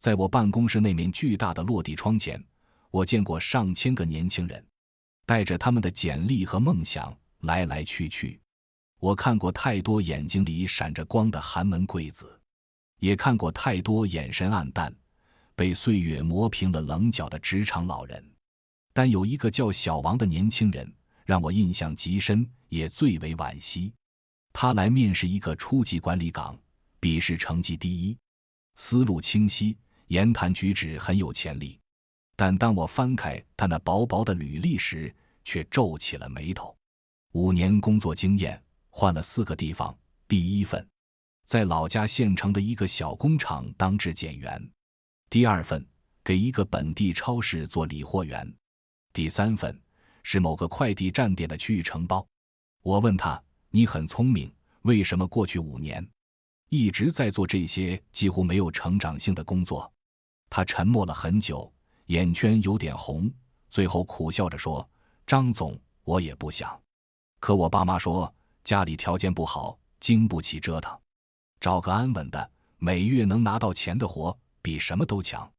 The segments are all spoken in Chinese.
在我办公室那面巨大的落地窗前，我见过上千个年轻人，带着他们的简历和梦想来来去去。我看过太多眼睛里闪着光的寒门贵子，也看过太多眼神黯淡、被岁月磨平了棱角的职场老人。但有一个叫小王的年轻人让我印象极深，也最为惋惜。他来面试一个初级管理岗，笔试成绩第一，思路清晰，言谈举止很有潜力。但当我翻开他那薄薄的履历时，却皱起了眉头。5年工作经验，换了4个地方，第1份在老家县城的一个小工厂当质检员，第2份给一个本地超市做理货员，第3份是某个快递站点的区域承包。我问他，你很聪明，为什么过去5年一直在做这些几乎没有成长性的工作？他沉默了很久，眼圈有点红，最后苦笑着说，张总，我也不想，可我爸妈说家里条件不好，经不起折腾，找个安稳的每月能拿到钱的活比什么都强，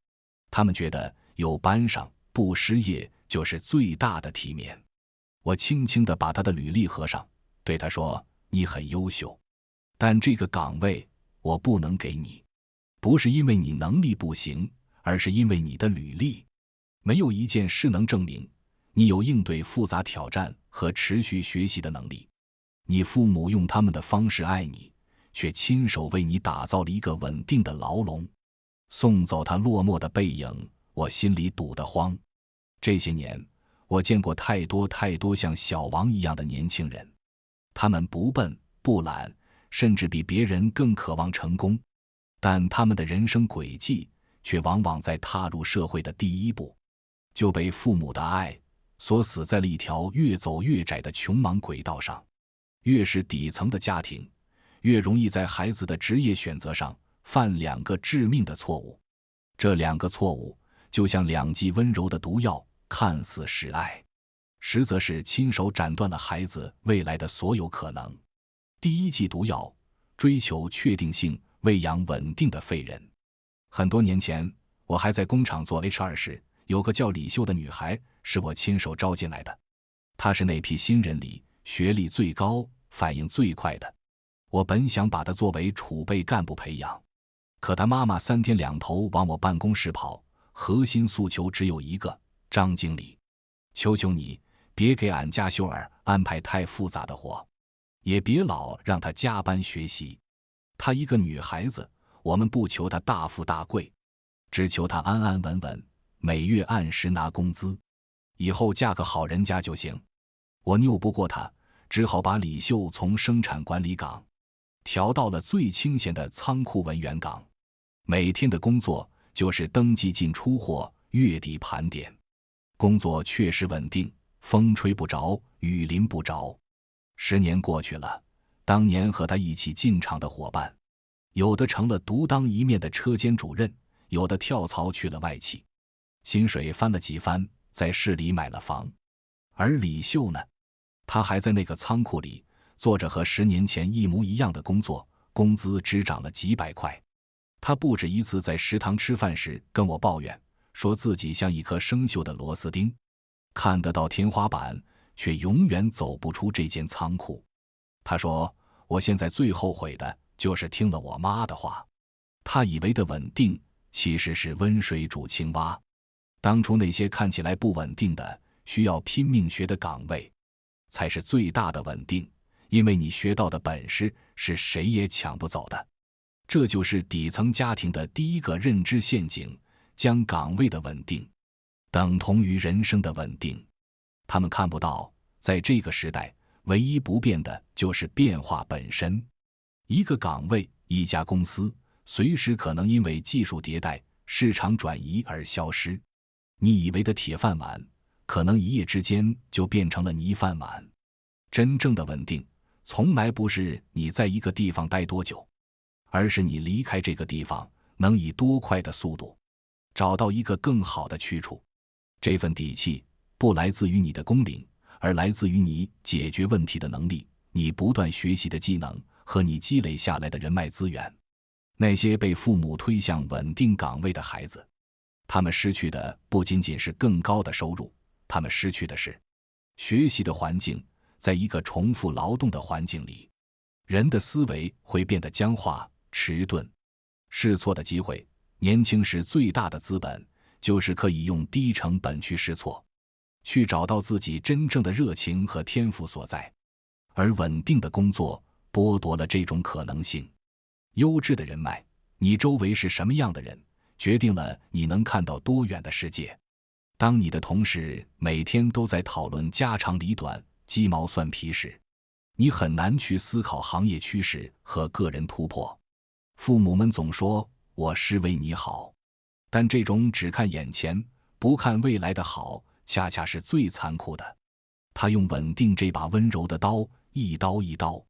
他们觉得有班上不失业就是最大的体面。我轻轻地把他的履历合上，对他说，你很优秀，但这个岗位我不能给你，不是因为你能力不行，而是因为你的履历没有一件事能证明你有应对复杂挑战和持续学习的能力。你父母用他们的方式爱你，却亲手为你打造了一个稳定的牢笼。送走他落寞的背影，我心里堵得慌。这些年，我见过太多像小王一样的年轻人，他们不笨不懒，甚至比别人更渴望成功，但他们的人生轨迹却往往在踏入社会的第1步就被父母的爱锁死在了一条越走越窄的穷忙轨道上。越是底层的家庭，越容易在孩子的职业选择上犯2个致命的错误。这2个错误就像2剂温柔的毒药，看似是爱，实则是亲手斩断了孩子未来的所有可能。第1剂毒药，追求确定性，喂养稳定的废人。很多年前，我还在工厂做 HR 时，有个叫李秀的女孩是我亲手招进来的。她是那批新人里学历最高、反应最快的。我本想把她作为储备干部培养，可她妈妈3天2头往我办公室跑，核心诉求只有一个，张经理，求求你别给俺家秀儿安排太复杂的活，也别老让她加班学习。她一个女孩子，我们不求她大富大贵，只求她安安稳稳，每月按时拿工资，以后嫁个好人家就行。我拗不过她，只好把李秀从生产管理岗调到了最清闲的仓库文员岗。每天的工作就是登记进出货，月底盘点。工作确实稳定，风吹不着，雨淋不着。10年过去了，当年和他一起进厂的伙伴，有的成了独当一面的车间主任，有的跳槽去了外企，薪水翻了几番，在市里买了房。而李秀呢，他还在那个仓库里做着和10年前一模一样的工作，工资只涨了几百块。他不止一次在食堂吃饭时跟我抱怨，说自己像一颗生锈的螺丝钉，看得到天花板，却永远走不出这间仓库。他说，我现在最后悔的就是听了我妈的话。他以为的稳定，其实是温水煮青蛙。当初那些看起来不稳定的、需要拼命学的岗位，才是最大的稳定，因为你学到的本事是谁也抢不走的。这就是底层家庭的第1个认知陷阱，将岗位的稳定等同于人生的稳定。他们看不到，在这个时代，唯一不变的就是变化本身。一个岗位，一家公司，随时可能因为技术迭代、市场转移而消失。你以为的铁饭碗，可能一夜之间就变成了泥饭碗。真正的稳定，从来不是你在一个地方待多久，而是你离开这个地方能以多快的速度找到一个更好的去处。这份底气不来自于你的工龄，而来自于你解决问题的能力，你不断学习的技能和你积累下来的人脉资源。那些被父母推向稳定岗位的孩子，他们失去的不仅仅是更高的收入，他们失去的是学习的环境。在一个重复劳动的环境里，人的思维会变得僵化、迟钝。试错的机会，年轻时最大的资本就是可以用低成本去试错，去找到自己真正的热情和天赋所在。而稳定的工作剥夺了这种可能性。优质的人脉，你周围是什么样的人，决定了你能看到多远的世界。当你的同事每天都在讨论家长里短、鸡毛蒜皮时，你很难去思考行业趋势和个人突破。父母们总说我是为你好，但这种只看眼前不看未来的好，恰恰是最残酷的。他用稳定这把温柔的刀，一刀一刀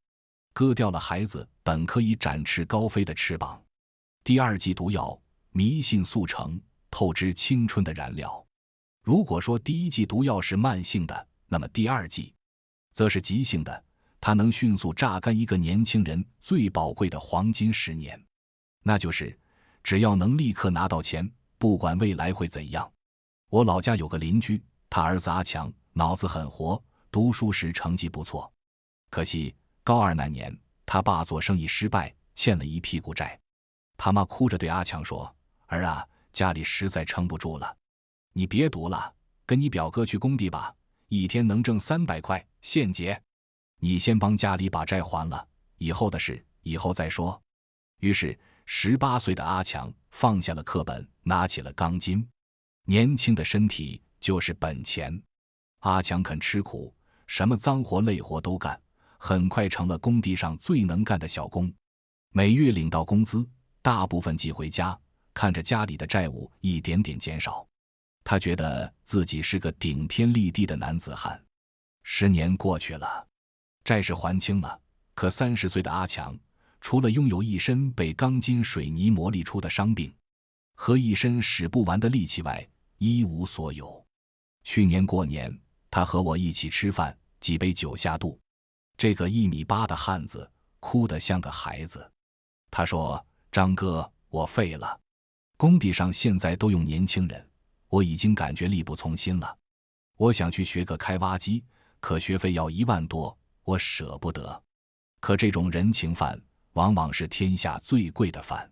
割掉了孩子本可以展翅高飞的翅膀。第二剂毒药，迷信速成，透支青春的燃料。如果说第一剂毒药是慢性的，那么第二剂则是急性的，它能迅速榨干一个年轻人最宝贵的黄金10年。那就是只要能立刻拿到钱，不管未来会怎样。我老家有个邻居，他儿子阿强脑子很活，读书时成绩不错，可惜高2那年他爸做生意失败，欠了一屁股债。他妈哭着对阿强说，儿啊，家里实在撑不住了，你别读了，跟你表哥去工地吧，一天能挣300块现结，你先帮家里把债还了，以后的事以后再说。于是18岁的阿强放下了课本，拿起了钢筋。年轻的身体就是本钱。阿强肯吃苦，什么脏活累活都干，很快成了工地上最能干的小工。每月领到工资，大部分寄回家，看着家里的债务一点点减少，他觉得自己是个顶天立地的男子汉。10年过去了，债是还清了，可30岁的阿强除了拥有一身被钢筋水泥磨砺出的伤病和一身使不完的力气外，一无所有。去年过年，他和我一起吃饭，几杯酒下肚，这个1.8米的汉子哭得像个孩子。他说，张哥，我废了，工地上现在都用年轻人，我已经感觉力不从心了。我想去学个开挖机，可学费要1万多，我舍不得。可这种人情饭往往是天下最贵的饭，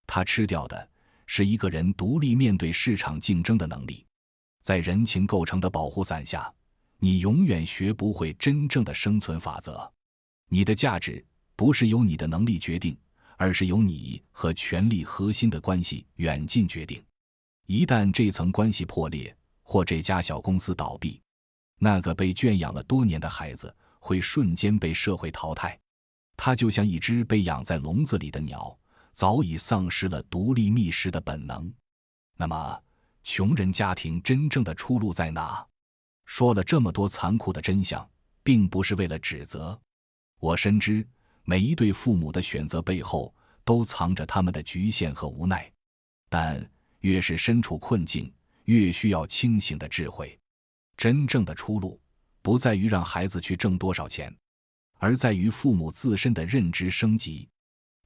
他吃掉的是一个人独立面对市场竞争的能力。在人情构成的保护伞下，你永远学不会真正的生存法则。你的价值不是由你的能力决定，而是由你和权力核心的关系远近决定。一旦这层关系破裂，或这家小公司倒闭，那个被圈养了多年的孩子会瞬间被社会淘汰。他就像一只被养在笼子里的鸟，早已丧失了独立觅食的本能。那么穷人家庭真正的出路在哪？说了这么多残酷的真相，并不是为了指责。我深知每一对父母的选择背后都藏着他们的局限和无奈，但越是身处困境，越需要清醒的智慧。真正的出路不在于让孩子去挣多少钱，而在于父母自身的认知升级。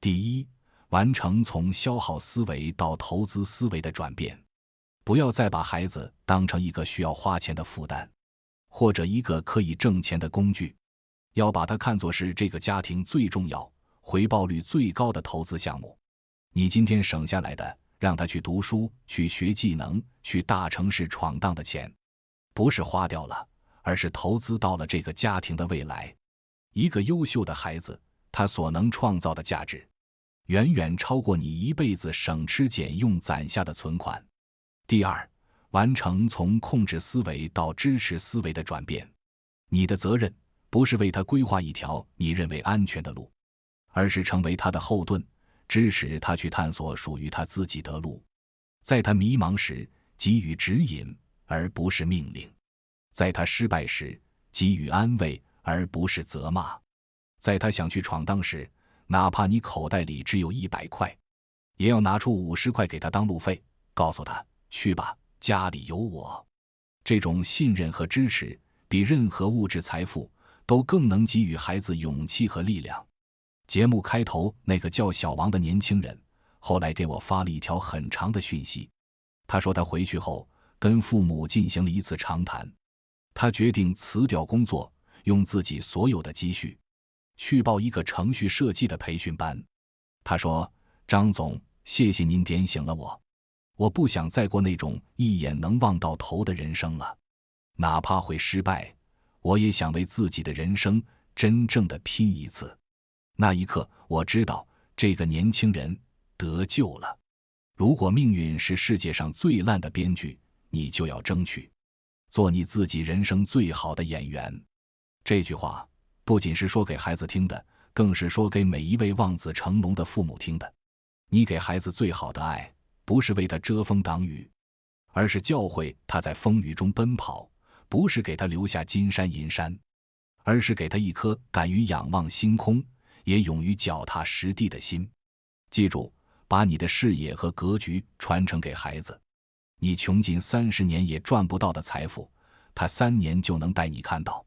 第一，完成从消耗思维到投资思维的转变。不要再把孩子当成一个需要花钱的负担，或者一个可以挣钱的工具，要把它看作是这个家庭最重要、回报率最高的投资项目。你今天省下来的，让他去读书、去学技能、去大城市闯荡的钱，不是花掉了，而是投资到了这个家庭的未来。一个优秀的孩子，他所能创造的价值，远远超过你一辈子省吃俭用攒下的存款。第二，完成从控制思维到支持思维的转变。你的责任不是为他规划一条你认为安全的路，而是成为他的后盾，支持他去探索属于他自己的路。在他迷茫时，给予指引，而不是命令；在他失败时，给予安慰，而不是责骂；在他想去闯荡时，哪怕你口袋里只有100块，也要拿出50块给他当路费，告诉他，去吧，家里有我。这种信任和支持，比任何物质财富都更能给予孩子勇气和力量。节目开头那个叫小王的年轻人，后来给我发了一条很长的讯息。他说他回去后跟父母进行了一次长谈，他决定辞掉工作，用自己所有的积蓄去报一个程序设计的培训班。他说：张总，谢谢您点醒了我，我不想再过那种一眼能望到头的人生了，哪怕会失败，我也想为自己的人生真正的拼一次。那一刻我知道这个年轻人得救了。如果命运是世界上最烂的编剧，你就要争取做你自己人生最好的演员。这句话不仅是说给孩子听的，更是说给每一位望子成龙的父母听的。你给孩子最好的爱，不是为他遮风挡雨，而是教会他在风雨中奔跑，不是给他留下金山银山，而是给他一颗敢于仰望星空，也勇于脚踏实地的心。记住，把你的视野和格局传承给孩子，你穷尽30年也赚不到的财富，他3年就能带你看到。